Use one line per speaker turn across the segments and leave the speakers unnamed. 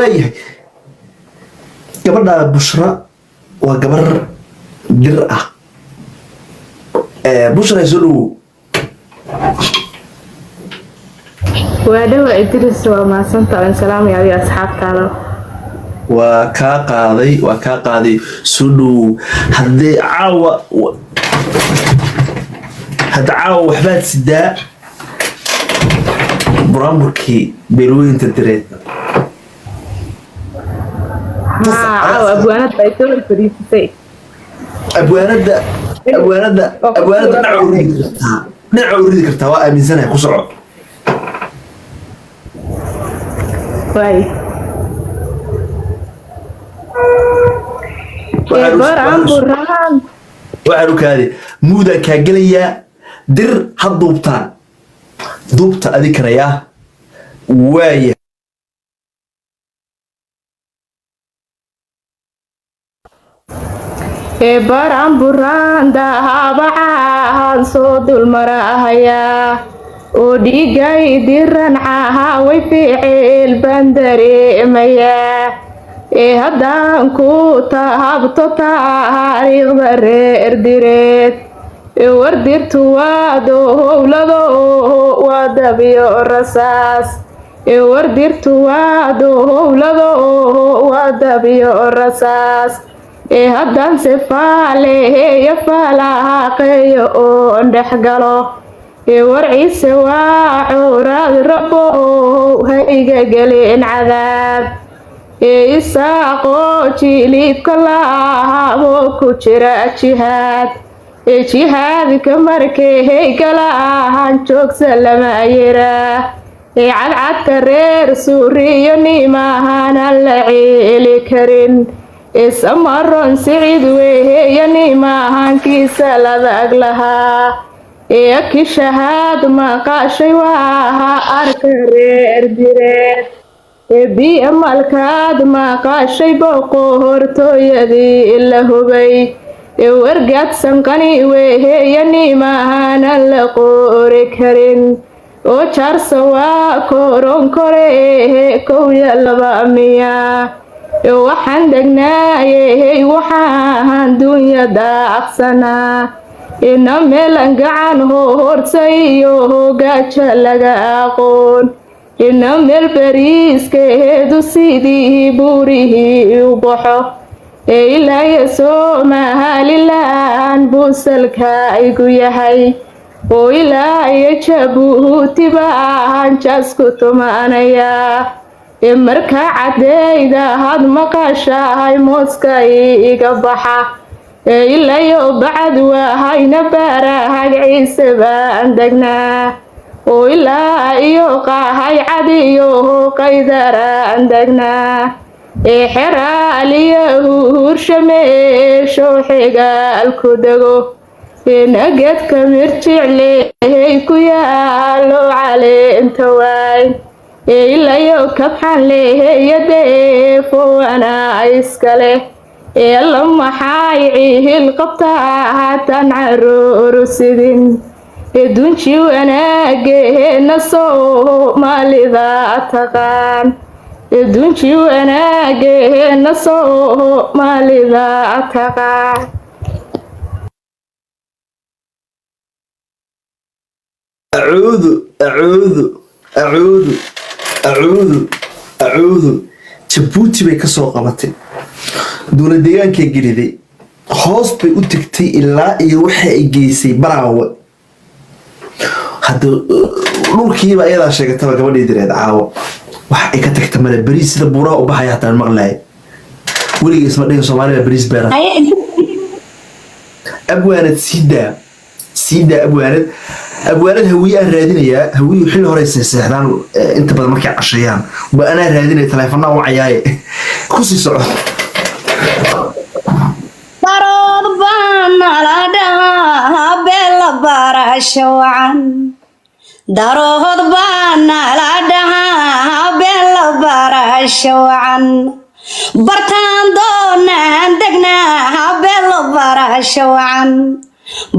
وايه قبل بشرى وقبل درء بشرى يسولو
وادوا إدريس وما سنت على السلام يا أبي أصحاب تعالوا
وكاقاضي سولو هدي عاوة هاد عاوة وحبات سداء برامبركي بيلوين تدريت
عاوة أبوانا بيتول الفريسي
أبوانا نعوري كرتا وآمن سنة كسرعة
واي برام برام
وعروك هذه مودا كاقليا در هالضوبتان ضوبتا أذكر يا واي
برام برام دهابعان صوت المراهيا وديقاي ديران عاها ويفعل بندري ميا هدان كوتا هابتو تاريخ برير ديريت ورديرتو وادو هولادو وادبيو الرساس ورديرتو وادو هولادو وادبيو الرساس هدان سفالي يفالا قيو اندحقلو warciise waa cuuraad rabo hayga gelin cadaab isaaqoo jilibka laabo ku jira jihaadka markay haygalahan joogsa lama yiraa cadcadka reer suuriyo nimaahana la ciili karin isamaron sicid weheyo nimaahankiisa ladag lahaa ki shahaad maqashay waa arka reer direed biyo malkaad maqashay boqortooyadii la hubay wargaad sanqani weheyo nimahana la qori karin oo jaarsa waa koron kore kowya laba miya waxaan degnaayey waxaan dunyada aqsanaa ina meelan gacan horsayo hogaaja laga aqoon ina meel bariiskeedu sidii buurihii u baxo ilaayo Somaliland buusalka igu yahay oo ilaayo Jabuuti baan jasku tumaanaya marka cadeyda had maqashay mooska iga baxa ilayo bacad wahayna baarahag ciise baan degnaa oo ilaa iyo qahay cadiyo qaydaraan degnaa xeraaliyo hurshameesho xigaal ku dego nagedka mirjicleey ku yaalo caleenta waay ilayo kabxan leeyadeefo anaa iskale يلا محاي عيل قبطة تنعرور سدين دونشي وانا جهنا صو مالي ذا تقان دونشي وانا جهنا صو مالي ذا تقان
أعوذ جبوتي بكسو قبطي دون الديان كي جريدي خاص بيوتكتي إلا يوحي إجيسي براوة هذا نوركي بقى إذا شيء تبى قبل يدري عاو وح إكتك تمر بريس البورا وبحياة المغلاي ولي اسمه ده سومالي بريس بيرا أبوانت سيدا أبوانت هوية رادينية هوية حل هريس سهلان أنت بدل مركع عشريان وأنا رادينية تلفنا وعياي كوسي صعود
darood baana la dhahaa bella barashawan bartaan doonaan degnaa bella barashawan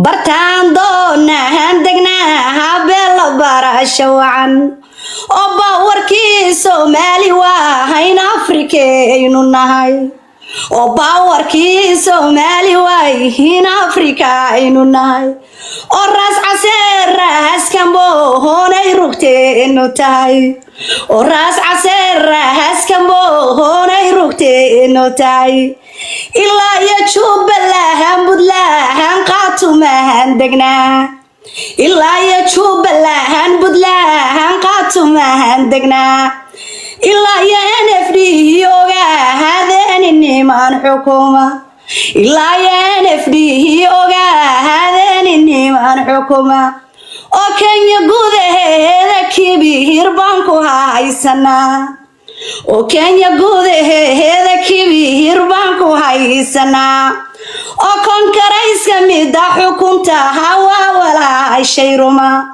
bartaan doonaan degnaa bella barashawan وباوركي سومالي وهين أفريكينو نهاي وباوركي سومالي وهين أفريكينو نهاي الراس عسير راس كمبو هوني روكتينو تاي الراس عسير راس كمبو هوني روكتينو تاي إلا يشوب اللهم بدلهم قاتو مهن دقنا إلا يشوب اللهم بدلهم قاتو مهن دقنا إلا ينفدي يوغا هذين النيمان حكومة إلا ينفدي يوغا هذين النيمان حكومة وكان يقول هذا كبير بانكو هايسنا وكان يقول هذا كبير بانكو هايسنا وكان كرئيس كميدا حكومتها ولا شيء رما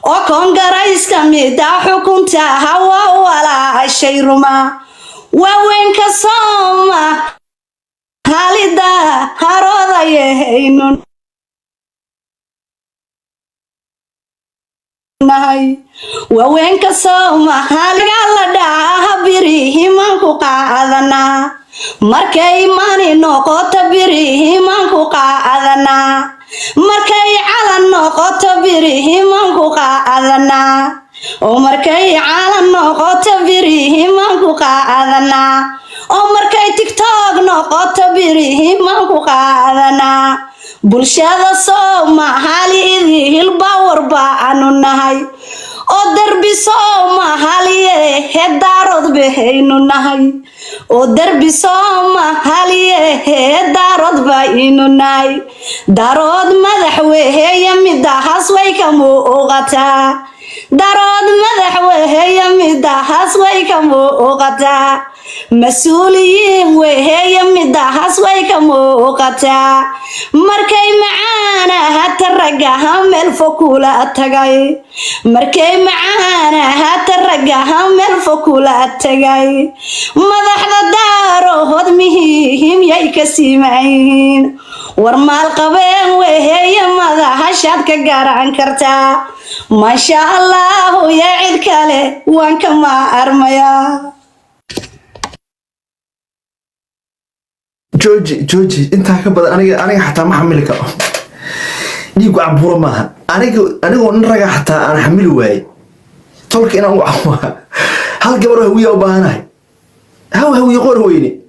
وكان كرئيس كميدا حكومتها ولا شيء رما وين كصومة هالدا هروضا يهينون وين كصومة هالدا لداها بريهمان قاعدنا markay maani noqoto birihimanku qaadana markay calan noqoto birihimanku qaadana oo markay calan noqoto birihimanku qaadana oo markay tiktok noqoto birihimanku qaadana bulshada Soomaaliyeed hilbawar baanu nahay oo darbi Soomaaliyeed hedaarod behaynu nahay oo darbi Soomaaliyeed daarod baynu nahay daarod madaxweyne midahaas way ka muuqataa daarod madaxweyne midahaas way ka muuqataa mas'uuliyiin weeye midahaas way ka muuqataa markay macaana hata ragaha meel fokula tagay markay macaana hata ragaha meel fokula tagay madaxda daarood muhiim yay ka siimayn war maal qabeen weeye madaxashad ka garan kartaa ma sha Allah ya cid kale waan ka ma armaya
جوجي انت كبد انا حتى ما حمل كرو ديغو عبوره ما انا ون رغا حتى انا حمل واي تولك انا هل قبره هويه وباهناي هو يقول ويني